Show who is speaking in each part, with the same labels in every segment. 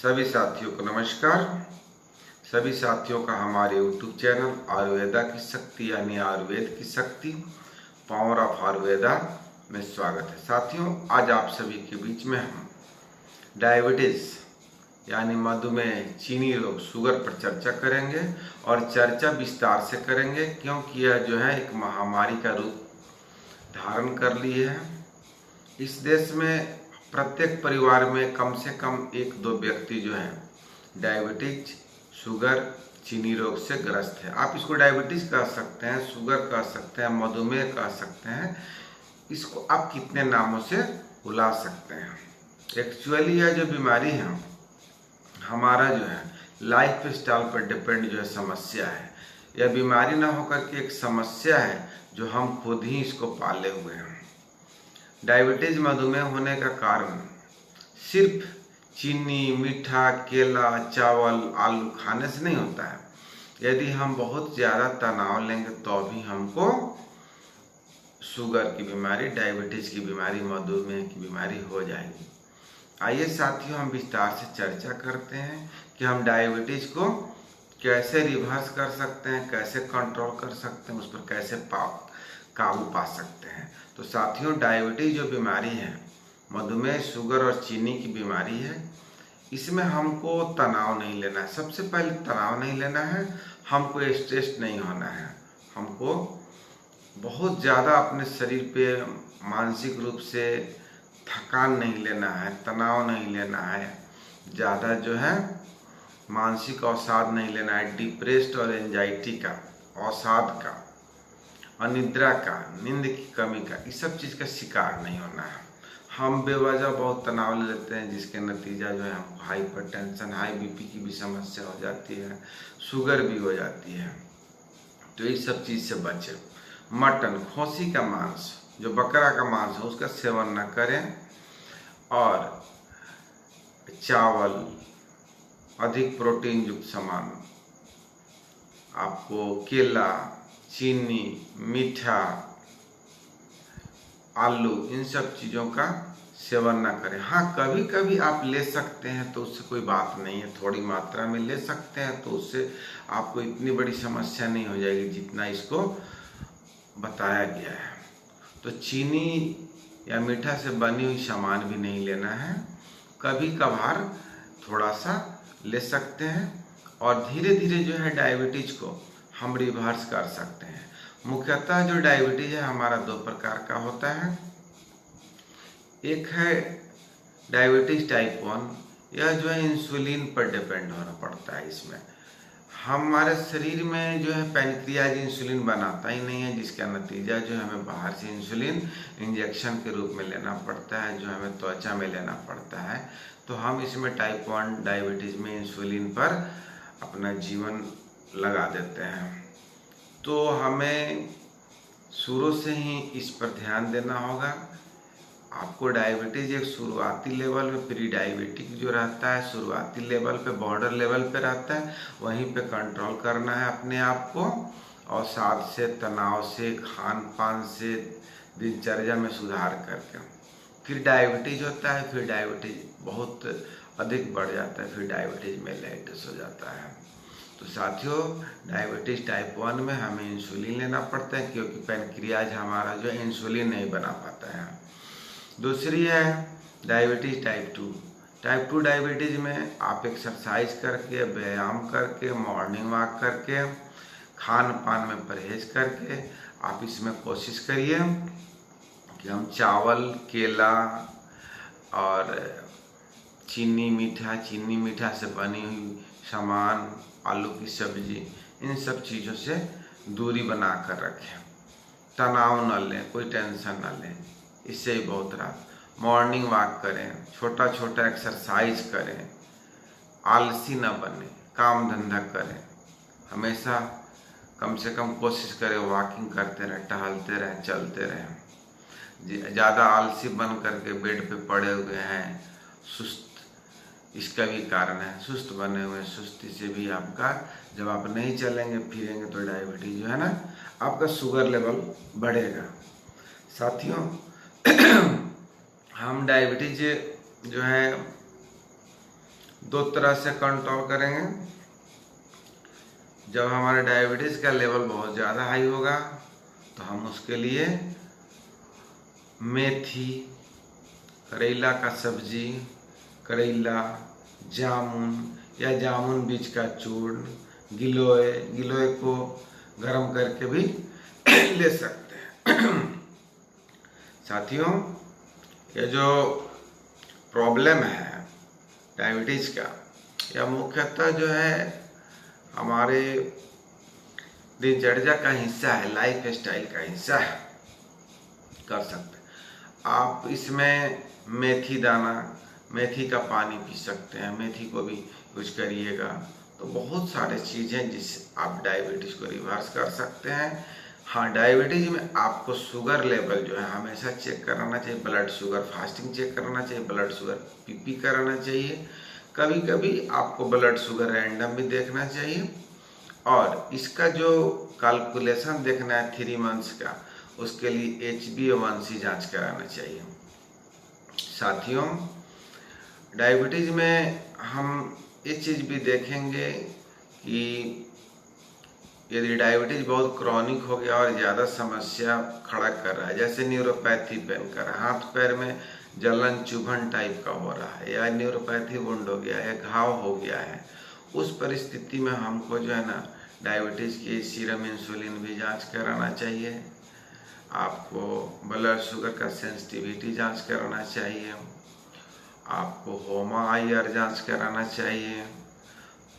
Speaker 1: सभी साथियों को नमस्कार। सभी साथियों का हमारे YouTube चैनल आयुर्वेदा की शक्ति यानी आयुर्वेद की शक्ति पावर ऑफ आयुर्वेदा में स्वागत है। साथियों, आज आप सभी के बीच में हम डायबिटीज यानी मधुमेह, चीनी रोग, शुगर पर चर्चा करेंगे और चर्चा विस्तार से करेंगे क्योंकि यह जो है एक महामारी का रूप धारण कर ली है। इस देश में प्रत्येक परिवार में कम से कम 1-2 व्यक्ति जो है डायबिटीज, शुगर, चीनी रोग से ग्रस्त है। आप इसको डायबिटीज कह सकते हैं, शुगर कह सकते हैं, मधुमेह कह सकते हैं, इसको आप कितने नामों से बुला सकते हैं। एक्चुअली यह जो बीमारी है हमारा जो है लाइफ स्टाइल पर डिपेंड जो है समस्या है। यह बीमारी ना होकर के एक समस्या है जो हम खुद ही इसको पाले हुए हैं। डायबिटीज, मधुमेह होने का कारण सिर्फ चीनी, मीठा, केला, चावल, आलू खाने से नहीं होता है। यदि हम बहुत ज़्यादा तनाव लेंगे तो भी हमको शुगर की बीमारी, डायबिटीज की बीमारी, मधुमेह की बीमारी हो जाएगी। आइए साथियों, हम विस्तार से चर्चा करते हैं कि हम डायबिटीज को कैसे रिवर्स कर सकते हैं, कैसे कंट्रोल कर सकते हैं, उस पर कैसे काबू पा सकते हैं। तो साथियों, डायबिटीज जो बीमारी है, मधुमेह, शुगर और चीनी की बीमारी है, इसमें हमको तनाव नहीं लेना है। सबसे पहले तनाव नहीं लेना है, हमको स्ट्रेस नहीं होना है, हमको बहुत ज़्यादा अपने शरीर पे मानसिक रूप से थकान नहीं लेना है, तनाव नहीं लेना है, ज़्यादा जो है मानसिक अवसाद नहीं लेना है, डिप्रेस्ड और एंजाइटी का, अवसाद का, अनिद्रा का, नींद की कमी का, इस सब चीज़ का शिकार नहीं होना है। हम बेवजह बहुत तनाव ले लेते हैं जिसके नतीजा जो है हमको हाइपरटेंशन, हाई बीपी की भी समस्या हो जाती है, शुगर भी हो जाती है। तो इस सब चीज़ से बचें। मटन, खौंसी का मांस, जो बकरा का मांस है, उसका सेवन न करें और चावल, अधिक प्रोटीन युक्त सामान, आपको केला, चीनी, मीठा, आलू, इन सब चीज़ों का सेवन ना करें। हाँ, कभी कभी आप ले सकते हैं तो उससे कोई बात नहीं है, थोड़ी मात्रा में ले सकते हैं तो उससे आपको इतनी बड़ी समस्या नहीं हो जाएगी जितना इसको बताया गया है। तो चीनी या मीठा से बनी हुई सामान भी नहीं लेना है, कभी कभार थोड़ा सा ले सकते हैं और धीरे धीरे जो है डायबिटीज को हम रिवर्स कर सकते हैं। मुख्यतः जो डायबिटीज है हमारा 2 प्रकार का होता है। एक है डायबिटीज टाइप 1, यह जो है इंसुलिन पर डिपेंड होना पड़ता है। इसमें हमारे शरीर में जो है पैनक्रियाज इंसुलिन बनाता ही नहीं है, जिसका नतीजा जो हमें बाहर से इंसुलिन इंजेक्शन के रूप में लेना पड़ता है, जो हमें त्वचा में लेना पड़ता है। तो हम इसमें टाइप 1 डायबिटीज में इंसुलिन पर अपना जीवन लगा देते हैं। तो हमें शुरू से ही इस पर ध्यान देना होगा। आपको डायबिटीज एक शुरुआती लेवल पे, प्री डायबिटिक जो रहता है शुरुआती लेवल पे, बॉर्डर लेवल पे रहता है, वहीं पे कंट्रोल करना है अपने आप को, और साथ से तनाव से, खान पान से, दिनचर्या में सुधार करके। फिर डायबिटीज होता है, फिर डायबिटीज बहुत अधिक बढ़ जाता है, फिर डायबिटीज मेलाइटिस हो जाता है। तो साथियों, डायबिटीज टाइप 1 में हमें इंसुलिन लेना पड़ता है क्योंकि पैनक्रियाज हमारा जो है इंसुलिन नहीं बना पाता है। दूसरी है डायबिटीज टाइप 2। टाइप 2 डायबिटीज में आप एक्सरसाइज करके, व्यायाम करके, मॉर्निंग वॉक करके, खान पान में परहेज करके आप इसमें कोशिश करिए कि हम चावल, केला और चीनी मीठा से बनी हुई सामान, आलू की सब्जी, इन सब चीज़ों से दूरी बना कर रखें। तनाव न लें, कोई टेंशन न लें, इससे ही बहुत राहत। मॉर्निंग वॉक करें, छोटा छोटा एक्सरसाइज करें, आलसी न बने, काम धंधा करें, हमेशा कम से कम कोशिश करें वॉकिंग करते रहें, टहलते रहें, चलते रहें। ज़्यादा आलसी बन करके बेड पे पड़े हुए हैं, सुस्त, इसका भी कारण है। सुस्त बने हुए, सुस्ती से भी आपका, जब आप नहीं चलेंगे फिरेंगे तो डायबिटीज जो है ना, आपका शुगर लेवल बढ़ेगा। साथियों, हम डायबिटीज जो है दो तरह से कंट्रोल करेंगे। जब हमारे डायबिटीज़ का लेवल बहुत ज़्यादा हाई होगा तो हम उसके लिए मेथी, करेला का सब्जी, करेला, जामुन या जामुन बीज का चूर्ण, गिलोय को गर्म करके भी ले सकते हैं। साथियों, ये जो प्रॉब्लम है डायबिटीज़ का, यह मुख्यतः जो है हमारे दिनचर्या का हिस्सा है, लाइफ स्टाइल का हिस्सा है, कर सकते हैं आप। इसमें मेथी दाना, मेथी का पानी पी सकते हैं, मेथी को भी यूज करिएगा। तो बहुत सारे चीज़ें जिससे आप डायबिटीज़ को रिवर्स कर सकते हैं। हाँ, डायबिटीज़ में आपको शुगर लेवल जो है हमेशा चेक कराना चाहिए, ब्लड शुगर फास्टिंग चेक कराना चाहिए, ब्लड शुगर पीपी कराना चाहिए। कभी कभी आपको ब्लड शुगर रैंडम भी देखना चाहिए, और इसका जो कैलकुलेशन देखना है 3 मंथ्स का, उसके लिए HbA1c जांच कराना चाहिए। साथियों, डायबिटीज़ में हम ये चीज़ भी देखेंगे कि यदि डायबिटीज़ बहुत क्रॉनिक हो गया और ज़्यादा समस्या खड़ा कर रहा है, जैसे न्यूरोपैथी पेन कर रहा है, हाथ पैर में जलन चुभन टाइप का हो रहा है, या न्यूरोपैथी वुंड हो गया है, घाव हो गया है, उस परिस्थिति में हमको जो है ना डायबिटीज़ की सीरम इंसुलिन भी जांच कराना चाहिए। आपको ब्लड शुगर का सेंसिटिविटी जांच कराना चाहिए, आपको HOMA-IR जांच कराना चाहिए।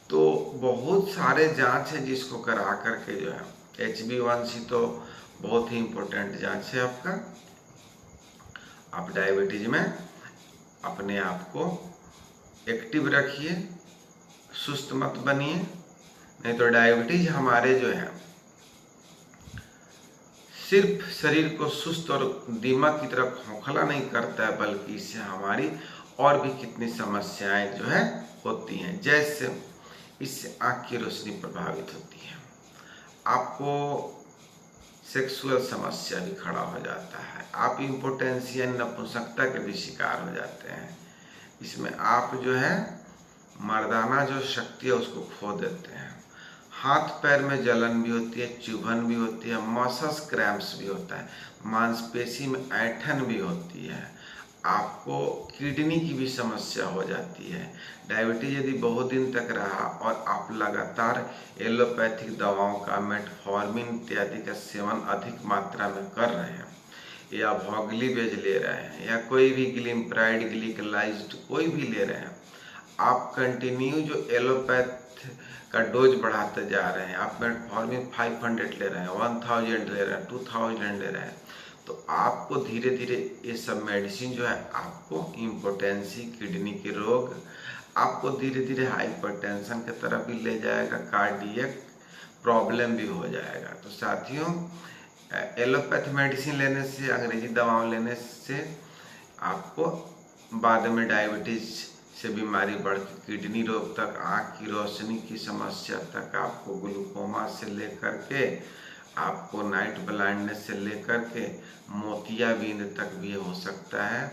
Speaker 1: तो बहुत सारे जांच है जिसको करा करके जो है HbA1c तो बहुत ही इम्पोर्टेंट जांच है आपका। आप डायबिटीज में अपने आप को एक्टिव रखिए, सुस्त मत बनिए, नहीं तो डायबिटीज हमारे जो है सिर्फ शरीर को सुस्त और दिमाग की तरफ खोखला नहीं करता है, बल्कि इससे हमारी और भी कितनी समस्याएं जो है होती हैं। जैसे इससे आँख की रोशनी प्रभावित होती है, आपको सेक्सुअल समस्या भी खड़ा हो जाता है, आप इम्पोटेंसी यानी नपुंसकता के भी शिकार हो जाते हैं। इसमें आप जो है मर्दाना जो शक्ति है उसको खो देते हैं। हाथ पैर में जलन भी होती है, चुभन भी होती है, मसल्स क्रैम्प्स भी होता है, मांसपेशी में ऐंठन भी होती है, आपको किडनी की भी समस्या हो जाती है। डायबिटीज यदि बहुत दिन तक रहा और आप लगातार एलोपैथिक दवाओं का, मेटफॉर्मिन इत्यादि का सेवन अधिक मात्रा में कर रहे हैं, या वॉगलीवेज ले रहे हैं, या कोई भी ग्लिम्प्राइड, ग्लिकलाइज्ड कोई भी ले रहे हैं, आप कंटिन्यू जो एलोपैथ का डोज बढ़ाते जा रहे हैं, आप मेटफॉर्मिन 500 ले रहे हैं, 1000 ले रहे हैं, 2000 ले रहे हैं, तो आपको धीरे धीरे ये सब मेडिसिन जो है आपको इम्पोटेंसी, किडनी के रोग, आपको धीरे धीरे हाइपरटेंशन की तरफ भी ले जाएगा, कार्डियक प्रॉब्लम भी हो जाएगा। तो साथियों, एलोपैथ मेडिसिन लेने से, अंग्रेजी दवाओं लेने से आपको बाद में डायबिटीज से बीमारी बढ़ के किडनी रोग तक, आँख की रोशनी की समस्या तक, आपको ग्लूकोमा से लेकर के आपको नाइट ब्लाइंडनेस से लेकर के मोतियाबिंद तक भी हो सकता है।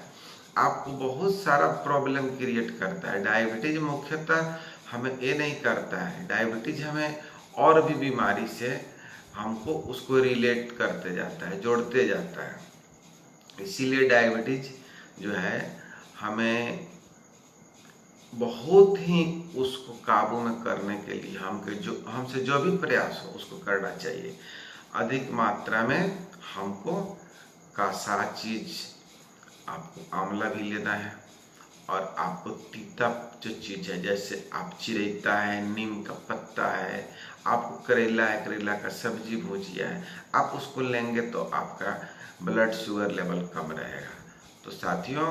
Speaker 1: आपको बहुत सारा प्रॉब्लम क्रिएट करता है। डायबिटीज मुख्यतः हमें ये नहीं करता है, डायबिटीज हमें और भी बीमारी से हमको उसको रिलेट करते जाता है, जोड़ते जाता है। इसीलिए डायबिटीज जो है हमें बहुत ही उसको काबू में करने के लिए हमसे जो भी प्रयास हो उसको करना चाहिए। अधिक मात्रा में हमको का सारा चीज, आपको आंवला भी लेना है, और आपको तीता जो चीज है, जैसे आप चिरैता है, नीम का पत्ता है, आपको करेला है, करेला का सब्जी भुजिया है, आप उसको लेंगे तो आपका ब्लड शुगर लेवल कम रहेगा। तो साथियों,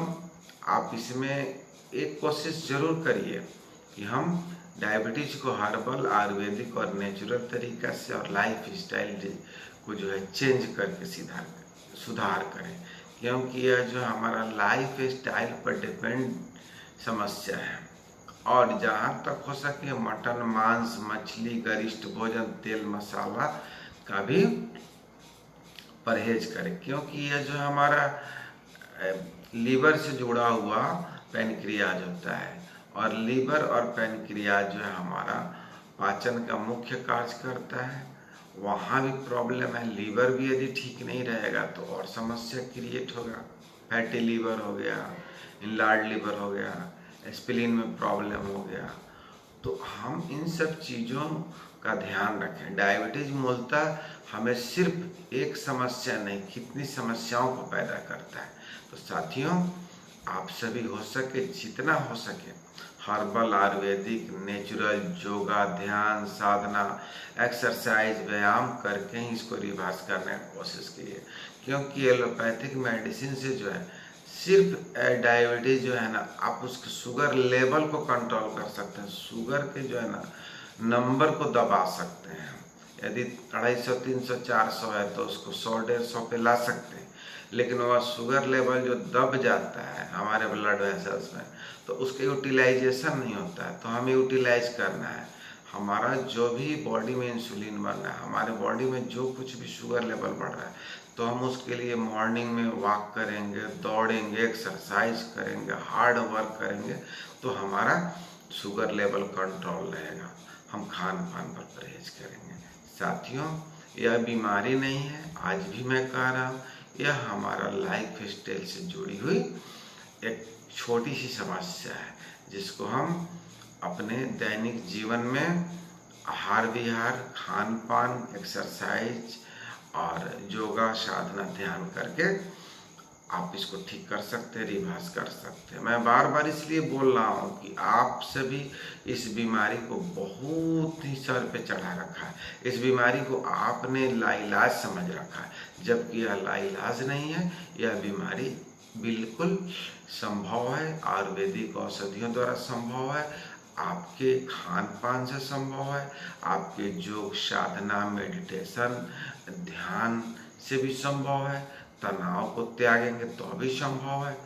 Speaker 1: आप इसमें एक कोशिश जरूर करिए कि हम डायबिटीज को हर्बल, आयुर्वेदिक और नेचुरल तरीका से और लाइफ स्टाइल को जो है चेंज करके सुधार करें, क्योंकि यह जो हमारा लाइफ स्टाइल पर डिपेंड समस्या है। और जहाँ तक हो सके मटन, मांस, मछली, गरिष्ठ भोजन, तेल मसाला का भी परहेज करें, क्योंकि यह जो हमारा लीवर से जुड़ा हुआ पैनक्रियाज होता है और लीवर और पैनक्रियाज जो है हमारा पाचन का मुख्य कार्य करता है, वहाँ भी प्रॉब्लम है। लीवर भी यदि ठीक नहीं रहेगा तो और समस्या क्रिएट होगा। फैटी लीवर हो गया, इनलार्ड लीवर हो गया, स्प्लीन में प्रॉब्लम हो गया। तो हम इन सब चीज़ों का ध्यान रखें। डायबिटीज मूलतः हमें सिर्फ एक समस्या नहीं, कितनी समस्याओं को पैदा करता है। तो साथियों, आप सभी हो सके जितना हो सके हर्बल, आयुर्वेदिक, नेचुरल, योगा, ध्यान, साधना, एक्सरसाइज, व्यायाम करके ही इसको रिवर्स करने की कोशिश कीजिए। क्योंकि एलोपैथिक मेडिसिन से जो है सिर्फ डायबिटीज जो है ना, आप उसके शुगर लेवल को कंट्रोल कर सकते हैं, शुगर के जो है ना नंबर को दबा सकते हैं। यदि 250, 300, 400 है तो उसको 100, 150 पे ला सकते हैं। लेकिन वह शुगर लेवल जो दब जाता है हमारे ब्लड वेसल्स में, तो उसका यूटिलाइजेशन नहीं होता है। तो हमें यूटिलाइज करना है। हमारा जो भी बॉडी में इंसुलिन बन रहा है, हमारे बॉडी में जो कुछ भी शुगर लेवल बढ़ रहा है, तो हम उसके लिए मॉर्निंग में वॉक करेंगे, दौड़ेंगे, एक्सरसाइज करेंगे, हार्ड वर्क करेंगे, तो हमारा शुगर लेवल कंट्रोल रहेगा। हम खान पान पर परहेज करेंगे। साथियों, यह बीमारी नहीं है, आज भी मैं कह रहा हूँ, यह हमारा लाइफ स्टाइल से जुड़ी हुई एक छोटी सी समस्या है, जिसको हम अपने दैनिक जीवन में आहार विहार, खान पान, एक्सरसाइज और योगा, साधना, ध्यान करके आप इसको ठीक कर सकते हैं, रिवर्स कर सकते हैं। मैं बार बार इसलिए बोल रहा हूँ कि आप सभी इस बीमारी को बहुत ही सर पे चढ़ा रखा है। इस बीमारी को आपने लाइलाज समझ रखा है, जबकि यह लाइलाज नहीं है। यह बीमारी बिल्कुल संभव है, आयुर्वेदिक औषधियों द्वारा संभव है, आपके खान पान से संभव है, आपके योग, साधना, मेडिटेशन, ध्यान से भी संभव है, तनाव को त्यागेंगे तो भी संभव है।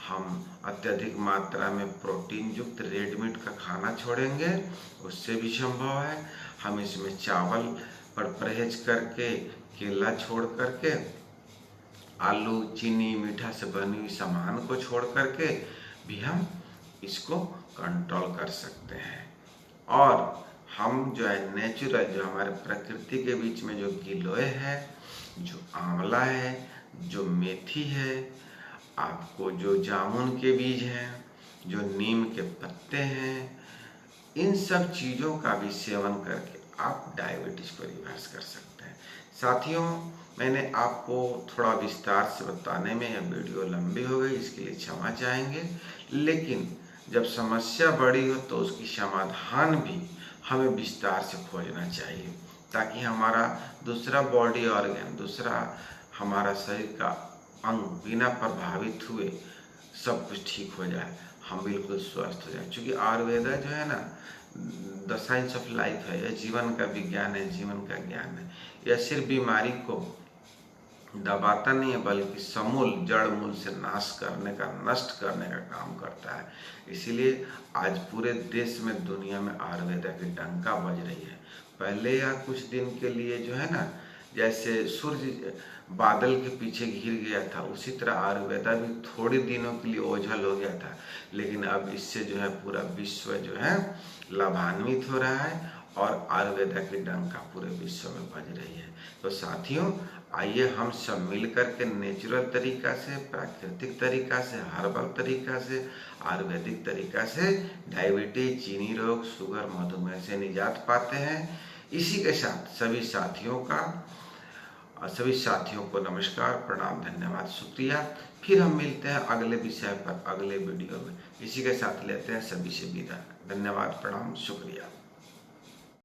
Speaker 1: हम अत्यधिक मात्रा में प्रोटीन युक्त रेड मीट का खाना छोड़ेंगे, उससे भी संभव है। हम इसमें चावल पर परहेज करके, केला छोड़ करके, आलू, चीनी, मीठा से बनी हुई सामान को छोड़ करके भी हम इसको कंट्रोल कर सकते हैं। और हम जो है नेचुरल, जो हमारे प्रकृति के बीच में जो गिलोय है, जो आंवला है, जो मेथी है, आपको जो जामुन के बीज हैं, जो नीम के पत्ते हैं, इन सब चीज़ों का भी सेवन करके आप डायबिटीज को रिवर्स कर सकते हैं। साथियों, मैंने आपको थोड़ा विस्तार से बताने में यह वीडियो लंबी हो गई, इसके लिए क्षमा चाहेंगे। लेकिन जब समस्या बड़ी हो तो उसकी समाधान भी हमें विस्तार से खोजना चाहिए, ताकि हमारा दूसरा बॉडी ऑर्गन, दूसरा हमारा शरीर का अंग बिना प्रभावित हुए सब कुछ ठीक हो जाए, हम बिल्कुल स्वस्थ हो जाए। क्योंकि आयुर्वेदा जो है ना, द साइंस ऑफ लाइफ है, यह जीवन का विज्ञान है, जीवन का ज्ञान है। यह सिर्फ बीमारी को दबाता नहीं है, बल्कि समूल, जड़ मूल से नाश करने का, नष्ट करने का काम करता है। इसीलिए आज पूरे देश में, दुनिया में आयुर्वेदा की डंका बज रही है। पहले या कुछ दिन के लिए जो है ना, जैसे सूर्य बादल के पीछे घिर गया था, उसी तरह आयुर्वेदा भी थोड़े दिनों के लिए ओझल हो गया था। लेकिन अब इससे जो है पूरा विश्व जो है लाभान्वित हो रहा है, और आयुर्वेदा की डंका पूरे विश्व में बज रही है। तो साथियों, आइए हम सब मिल करके नेचुरल तरीका से, प्राकृतिक तरीका से, हर्बल तरीका से, आयुर्वेदिक तरीका से डायबिटीज, चीनी रोग, शुगर, मधुमेह से निजात पाते हैं। इसी के साथ सभी साथियों को नमस्कार, प्रणाम, धन्यवाद, शुक्रिया। फिर हम मिलते हैं अगले विषय पर, अगले वीडियो में। इसी के साथ लेते हैं सभी से विदा। धन्यवाद, प्रणाम, शुक्रिया।